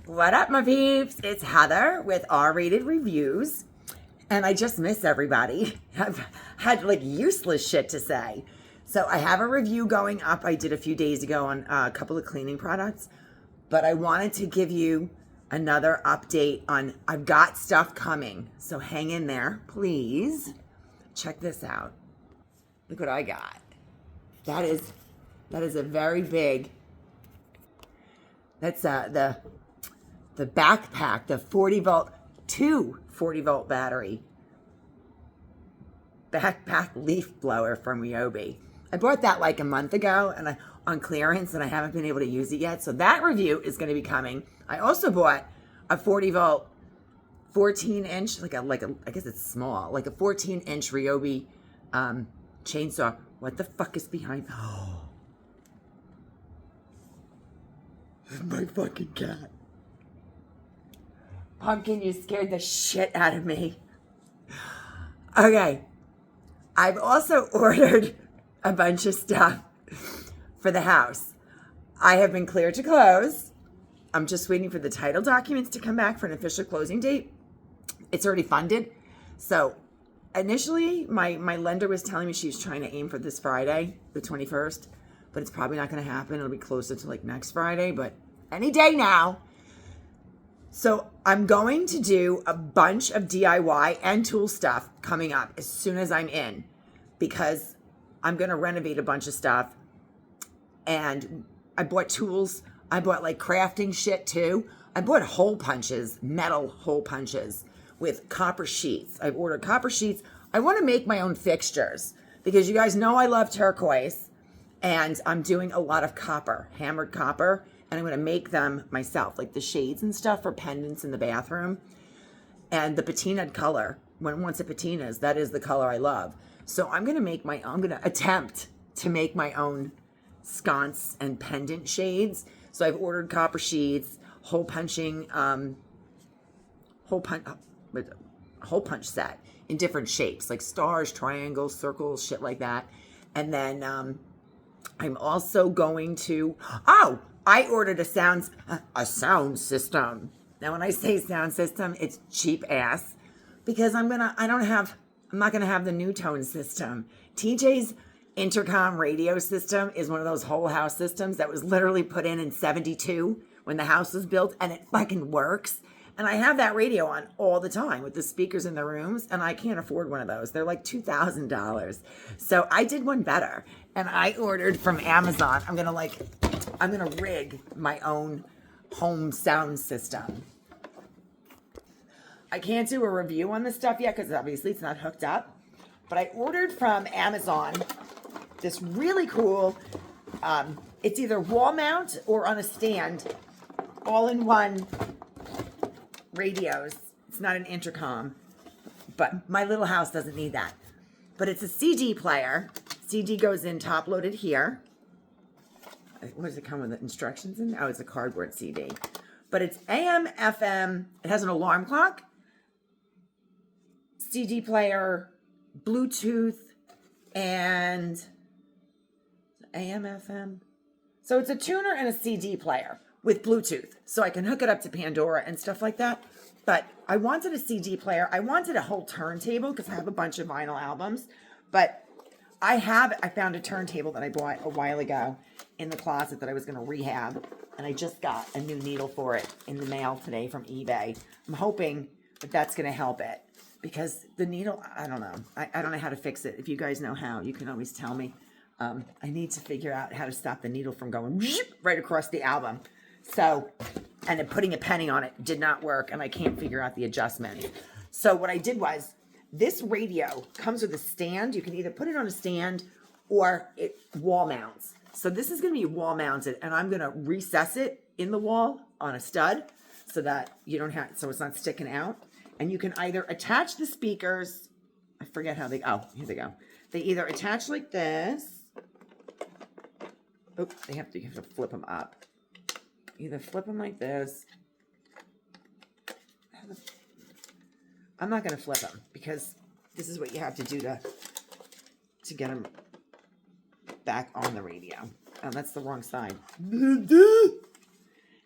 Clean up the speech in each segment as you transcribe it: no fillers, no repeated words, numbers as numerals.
What up, my peeps? It's Heather with R-Rated Reviews, and I just miss everybody. I've had like useless shit to say. So I have a review going up I did a few days ago on a couple of cleaning products, but I wanted to give you another update on I've got stuff coming. So hang in there, please. Check this out. Look what I got. That is a very big, that's the backpack, the 40-volt, 40-volt battery backpack leaf blower from Ryobi. I bought that like a month ago and on clearance, and I haven't been able to use it yet. So that review is going to be coming. I also bought a 40-volt, 14-inch, like I guess it's small, like a 14-inch Ryobi chainsaw. What the fuck is behind? Oh, my fucking cat. Pumpkin, you scared the shit out of me. Okay. I've also ordered a bunch of stuff for the house. I have been cleared to close. I'm just waiting for the title documents to come back for an official closing date. It's already funded. So initially, my lender was telling me she was trying to aim for this Friday, the 21st, but it's probably not going to happen. It'll be closer to like next Friday, but any day now. So I'm going to do a bunch of DIY and tool stuff coming up as soon as I'm in, because I'm going to renovate a bunch of stuff. And I bought tools. I bought like crafting shit too. I bought hole punches, metal hole punches with copper sheets. I've ordered copper sheets. I want to make my own fixtures because you guys know I love turquoise, and I'm doing a lot of copper, hammered copper. And I'm going to make them myself, like the shades and stuff for pendants in the bathroom. And the patinaed color, once it patinas, that is the color I love. So I'm going to attempt to make my own sconce and pendant shades. So I've ordered copper sheets, hole punch set in different shapes, like stars, triangles, circles, shit like that. And then I'm also going to, I ordered a sound system. Now, when I say sound system, it's cheap ass because I'm not gonna have the new tone system. TJ's intercom radio system is one of those whole house systems that was literally put in 72 when the house was built, and it fucking works. And I have that radio on all the time with the speakers in the rooms, and I can't afford one of those. They're like $2,000. So I did one better, and I ordered from Amazon. I'm gonna rig my own home sound system. I can't do a review on this stuff yet because obviously it's not hooked up. But I ordered from Amazon this really cool, it's either wall mount or on a stand, all-in-one radios. It's not an intercom, but my little house doesn't need that. But it's a CD player. CD goes in top loaded here. What does it come with? The instructions in? Oh, it's a cardboard CD. But it's AM, FM. It has an alarm clock, CD player, Bluetooth, and AM, FM. So it's a tuner and a CD player with Bluetooth. So I can hook it up to Pandora and stuff like that. But I wanted a CD player. I wanted a whole turntable because I have a bunch of vinyl albums. But I found a turntable that I bought a while ago in the closet that I was going to rehab. And I just got a new needle for it in the mail today from eBay. I'm hoping that that's going to help it. Because the needle, I don't know. I don't know how to fix it. If you guys know how, you can always tell me. I need to figure out how to stop the needle from going right across the album. So, and then putting a penny on it did not work, and I can't figure out the adjustment. So what I did was, this radio comes with a stand. You can either put it on a stand or it wall mounts. So this is going to be wall mounted, and I'm going to recess it in the wall on a stud so that so it's not sticking out. And you can either attach the speakers. I forget how here they go. They either attach like this. Oh, you have to flip them up. Either flip them like this. I'm not going to flip them because this is what you have to do to get them back on the radio. Oh, that's the wrong side.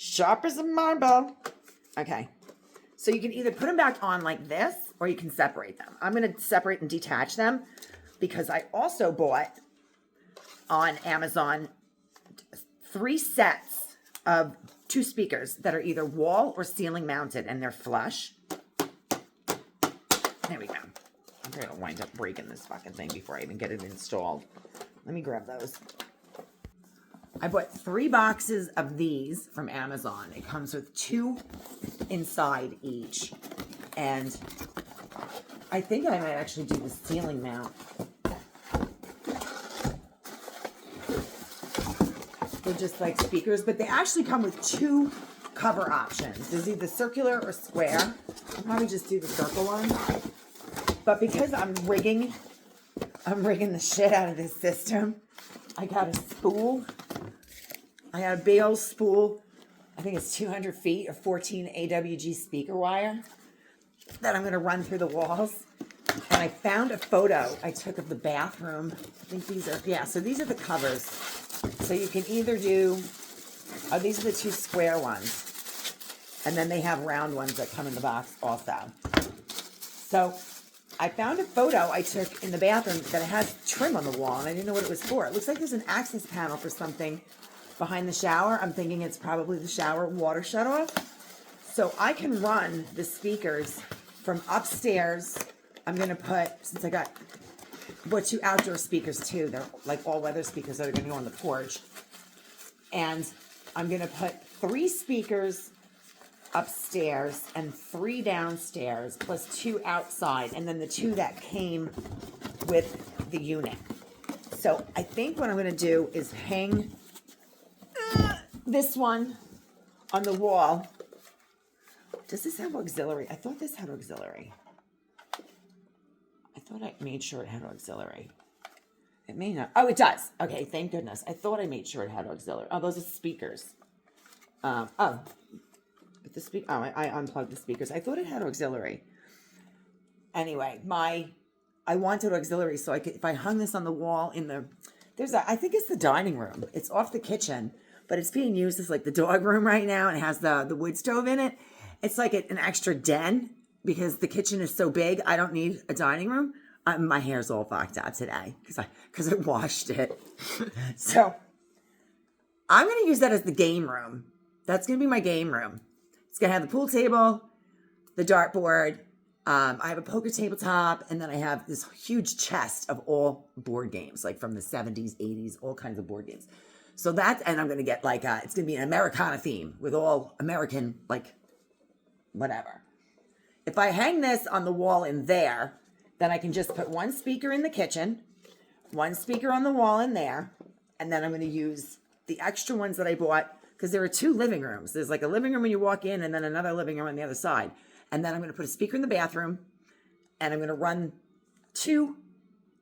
Sharp as a marble. Okay. So you can either put them back on like this, or you can separate them. I'm going to separate and detach them because I also bought on Amazon 3 sets of 2 speakers that are either wall or ceiling mounted, and they're flush. There we go. I'm going to wind up breaking this fucking thing before I even get it installed. Let me grab those. I bought 3 boxes of these from Amazon. It comes with 2 inside each. And I think I might actually do the ceiling mount. They're just like speakers, but they actually come with 2 cover options. There's either circular or square. I'll probably just do the circle one. But because I'm rigging the shit out of this system, I got a spool. I got a big old spool. I think it's 200 feet of 14 AWG speaker wire that I'm going to run through the walls. And I found a photo I took of the bathroom. I think these are, yeah, so these are the covers. So you can either do, oh, these are the 2 square ones. And then they have round ones that come in the box also. So I found a photo I took in the bathroom that has trim on the wall, and I didn't know what it was for. It looks like there's an access panel for something behind the shower. I'm thinking it's probably the shower water shutoff. So I can run the speakers from upstairs. I'm going to put, since I got 2 outdoor speakers too, they're like all-weather speakers that are going to go on the porch. And I'm going to put 3 speakers upstairs and 3 downstairs, plus 2 outside, and then the 2 that came with the unit. So I think what I'm going to do is hang this one on the wall. Does this have auxiliary? I thought this had auxiliary. I thought I made sure it had auxiliary. It may not. Oh, it does. Okay, thank goodness. I thought I made sure it had auxiliary. Oh, those are speakers. But the I unplugged the speakers. I thought it had auxiliary. Anyway, I wanted auxiliary so I could, if I hung this on the wall in the, I think it's the dining room. It's off the kitchen, but it's being used as like the dog room right now, and it has the wood stove in it. It's like an extra den because the kitchen is so big. I don't need a dining room. My hair's all fucked up today because I washed it. So I'm going to use that as the game room. That's going to be my game room. It's going to have the pool table, the dartboard. I have a poker tabletop, and then I have this huge chest of all board games, like from the 70s, 80s, all kinds of board games. So that's, and I'm going to get like, it's going to be an Americana theme with all American, like, whatever. If I hang this on the wall in there, then I can just put 1 speaker in the kitchen, 1 speaker on the wall in there, and then I'm going to use the extra ones that I bought, because there are 2 living rooms. There's like a living room when you walk in, and then another living room on the other side. And then I'm going to put a speaker in the bathroom, and I'm going to run 2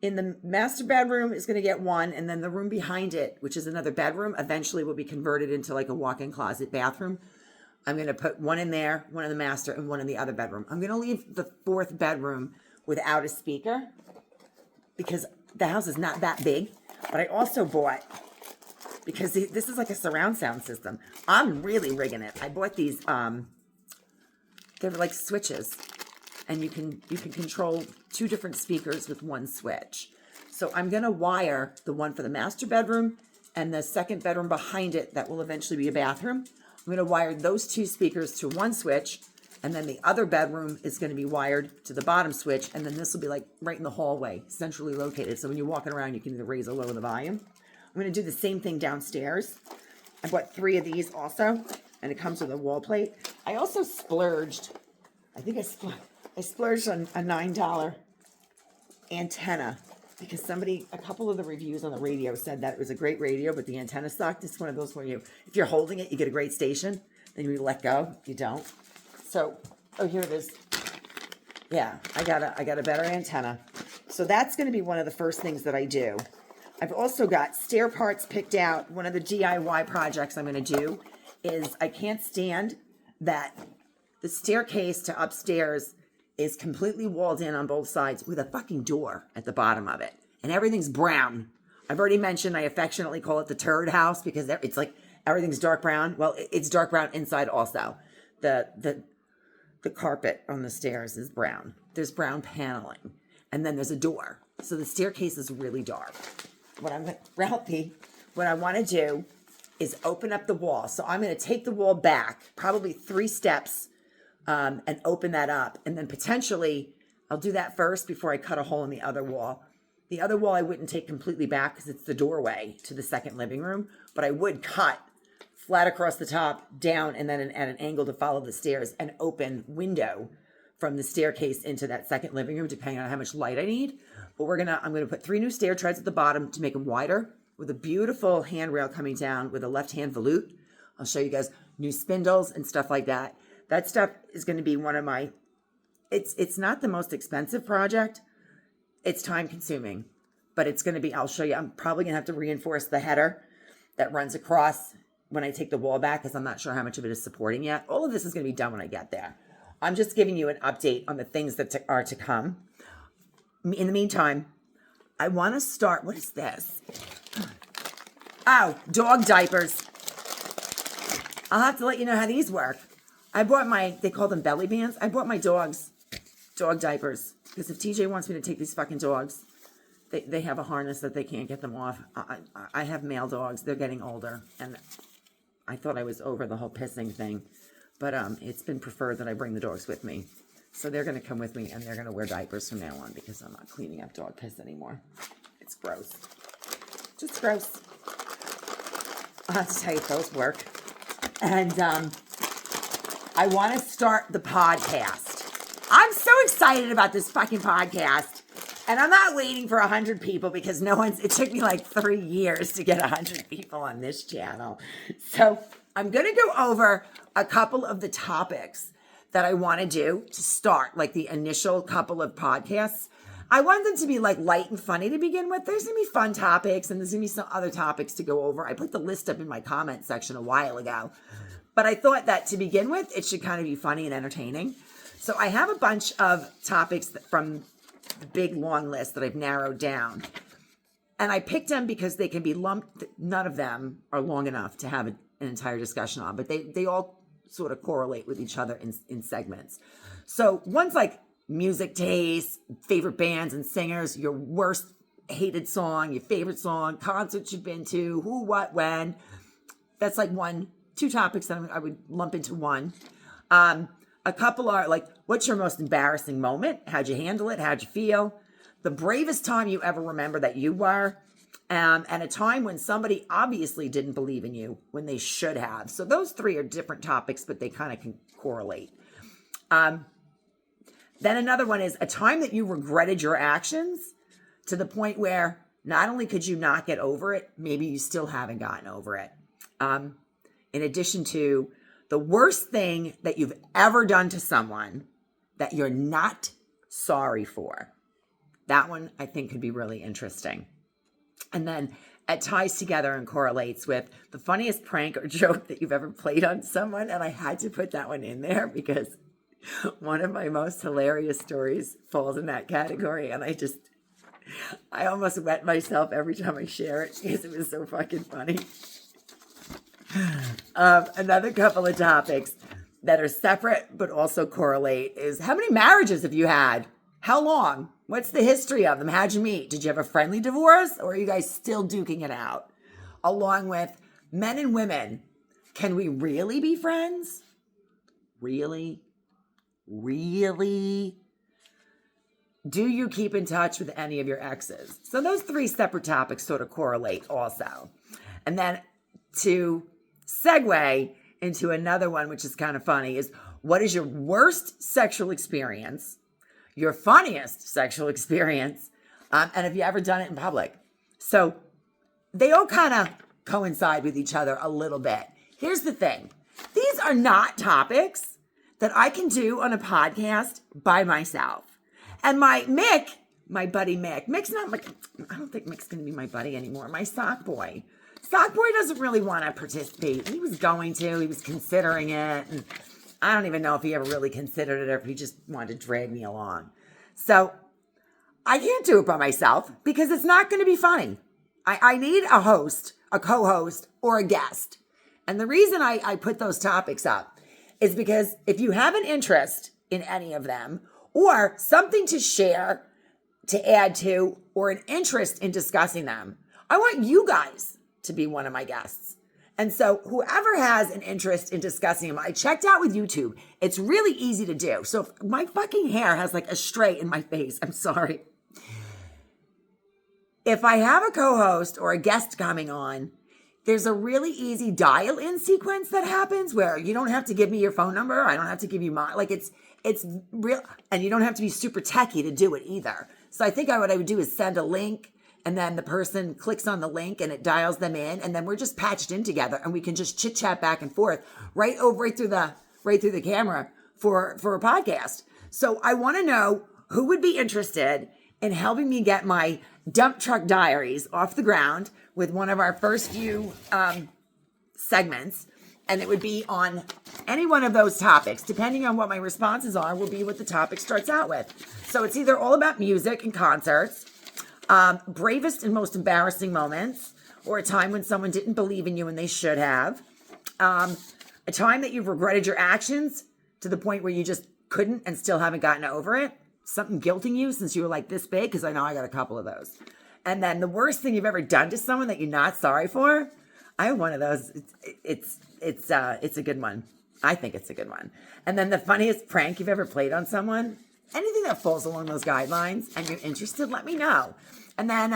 in the master bedroom is going to get 1, and then the room behind it, which is another bedroom, eventually will be converted into like a walk-in closet bathroom. I'm going to put 1 in there, 1 in the master, and 1 in the other bedroom. I'm going to leave the 4th bedroom without a speaker because the house is not that big. But I also bought, because this is like a surround sound system, I'm really rigging it. I bought these, they're like switches, and you can control 2 different speakers with 1 switch. So I'm going to wire the one for the master bedroom and the 2nd bedroom behind it that will eventually be a bathroom. I'm going to wire those 2 speakers to 1 switch, and then the other bedroom is going to be wired to the bottom switch, and then this will be like right in the hallway, centrally located. So when you're walking around, you can either raise or lower the volume. I'm going to do the same thing downstairs. I bought 3 of these also, and it comes with a wall plate. I also splurged, I think I splurged on a $9 antenna, because a couple of the reviews on the radio said that it was a great radio, but the antenna sucked. It's one of those where if you're holding it, you get a great station, then you let go. You don't. So, oh, here it is. Yeah, I got a better antenna. So that's going to be one of the first things that I do. I've also got stair parts picked out. One of the DIY projects I'm going to do is I can't stand that the staircase to upstairs is completely walled in on both sides with a fucking door at the bottom of it. And everything's brown. I've already mentioned I affectionately call it the turd house because it's like Everything's dark brown. Well, it's dark brown inside also. The carpet on the stairs is brown. There's brown paneling. And then there's a door. So the staircase is really dark. Ralphie, what I want to do is open up the wall. So I'm going to take the wall back, probably 3 steps, and open that up. And then potentially, I'll do that first before I cut a hole in the other wall. The other wall I wouldn't take completely back because it's the doorway to the second living room. But I would cut flat across the top, down, and then at an angle to follow the stairs, and open window from the staircase into that second living room, depending on how much light I need. But I'm gonna put 3 new stair treads at the bottom to make them wider, with a beautiful handrail coming down with a left-hand volute. I'll show you guys new spindles and stuff like that. That stuff is gonna be one of my, it's not the most expensive project. It's time consuming, but it's gonna be, I'll show you, I'm probably gonna have to reinforce the header that runs across when I take the wall back, because I'm not sure how much of it is supporting yet. All of this is gonna be done when I get there. I'm just giving you an update on the things that are to come. In the meantime, I want to start. What is this? Oh, dog diapers. I'll have to let you know how these work. I bought they call them belly bands. I bought my dogs dog diapers because if TJ wants me to take these fucking dogs, they have a harness that they can't get them off. I have male dogs. They're getting older, and I thought I was over the whole pissing thing. But it's been preferred that I bring the dogs with me. So they're going to come with me, and they're going to wear diapers from now on because I'm not cleaning up dog piss anymore. It's gross. Just gross. I'll have to tell you if those work. And I want to start the podcast. I'm so excited about this fucking podcast. And I'm not waiting for 100 people because it took me like 3 years to get 100 people on this channel. So I'm going to go over a couple of the topics that I want to do to start, like the initial couple of podcasts. I want them to be like light and funny to begin with. There's going to be fun topics and there's going to be some other topics to go over. I put the list up in my comment section a while ago, but I thought that to begin with, it should kind of be funny and entertaining. So I have a bunch of topics from the big long list that I've narrowed down. And I picked them because they can be lumped. None of them are long enough to have an entire discussion on, but they all sort of correlate with each other in segments. So one's like music taste, favorite bands and singers, your worst hated song, your favorite song, concerts you've been to, who, what, when. That's like 2 topics that I would lump into one. A couple are like, what's your most embarrassing moment? How'd you handle it? How'd you feel? The bravest time you ever remember that you were. And a time when somebody obviously didn't believe in you when they should have. So those 3 are different topics, but they kind of can correlate. Then another one is a time that you regretted your actions to the point where not only could you not get over it, maybe you still haven't gotten over it. In addition to the worst thing that you've ever done to someone that you're not sorry for. That one I think could be really interesting. And then it ties together and correlates with the funniest prank or joke that you've ever played on someone. And I had to put that one in there because one of my most hilarious stories falls in that category. And I almost wet myself every time I share it because it was so fucking funny. Another couple of topics that are separate but also correlate is how many marriages have you had? How long? What's the history of them? How'd you meet? Did you have a friendly divorce or are you guys still duking it out? Along with men and women, can we really be friends? Really? Really? Do you keep in touch with any of your exes? So those 3 separate topics sort of correlate also. And then to segue into another one, which is kind of funny, is what is your worst sexual experience, your funniest sexual experience, and have you ever done it in public? So they all kind of coincide with each other a little bit. Here's the thing. These are not topics that I can do on a podcast by myself. And my buddy Mick's not I don't think Mick's going to be my buddy anymore. My sock boy doesn't really want to participate. He was going to, he was considering it. And I don't even know if he ever really considered it or if he just wanted to drag me along. So I can't do it by myself because it's not going to be funny. I need a host, a co-host, or a guest. And the reason I put those topics up is because if you have an interest in any of them or something to share, to add to, or an interest in discussing them, I want you guys to be one of my guests. And so whoever has an interest in discussing them, I checked out with YouTube. It's really easy to do. So if my fucking hair has like a stray in my face, I'm sorry. If I have a co-host or a guest coming on, there's a really easy dial-in sequence that happens where you don't have to give me your phone number. I don't have to give you mine. Like it's real, and you don't have to be super techie to do it either. So I think what I would do is send a link, and then the person clicks on the link and it dials them in, and then we're just patched in together, and we can just chit chat back and forth right through the camera for a podcast. So I want to know who would be interested in helping me get my dump truck diaries off the ground with one of our first few segments. And it would be on any one of those topics, depending on what my responses are, will be what the topic starts out with. So it's either all about music and concerts, bravest and most embarrassing moments, or a time when someone didn't believe in you and they should have, a time that you've regretted your actions to the point where you just couldn't and still haven't gotten over it, something guilting you since you were like this big, because I know I got a couple of those. And then the worst thing you've ever done to someone that you're not sorry for. I have one of those. It's a good one. I think it's a good one. And then the funniest prank you've ever played on someone. Anything that falls along those guidelines and you're interested, let me know. And then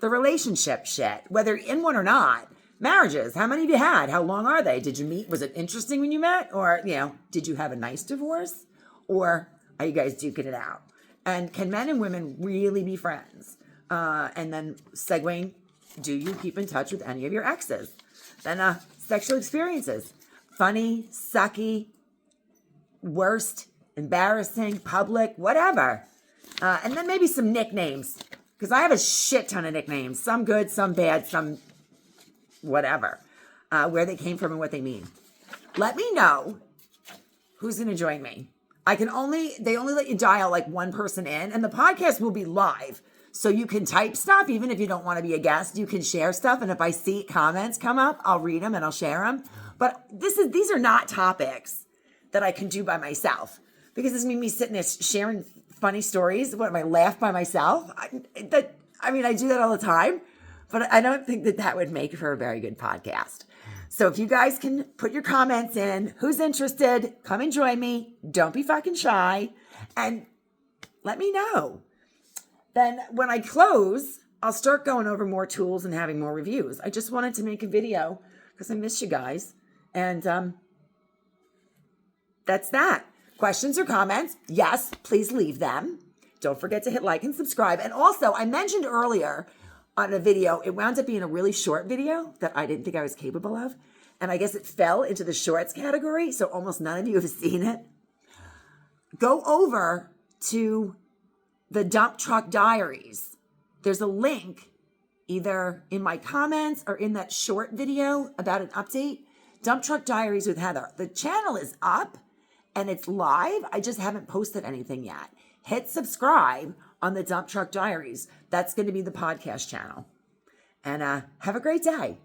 the relationship shit, whether in one or not. Marriages, how many have you had? How long are they? Did you meet? Was it interesting when you met? Or, did you have a nice divorce? Or are you guys duking it out? And can men and women really be friends? And then segueing, do you keep in touch with any of your exes? Then sexual experiences, funny, sucky, worst, embarrassing, public, whatever. And then maybe some nicknames, because I have a shit ton of nicknames, some good, some bad, some whatever, where they came from and what they mean. Let me know who's going to join me. They only let you dial like one person in, and the podcast will be live. So you can type stuff, even if you don't want to be a guest, you can share stuff. And if I see comments come up, I'll read them and I'll share them. But these are not topics that I can do by myself, because this means me sitting there sharing funny stories. What am I, laugh by myself? I do that all the time, but I don't think that would make for a very good podcast. So if you guys can put your comments in, who's interested, come and join me. Don't be fucking shy and let me know. Then when I close, I'll start going over more tools and having more reviews. I just wanted to make a video because I miss you guys. And that's that. Questions or comments? Yes, please leave them. Don't forget to hit like and subscribe. And also, I mentioned earlier on a video, it wound up being a really short video that I didn't think I was capable of. And I guess it fell into the shorts category, so almost none of you have seen it. Go over to the Dump Truck Diaries. There's a link either in my comments or in that short video about an update. Dump Truck Diaries with Heather. The channel is up and it's live. I just haven't posted anything yet. Hit subscribe on the Dump Truck Diaries. That's going to be the podcast channel. And have a great day.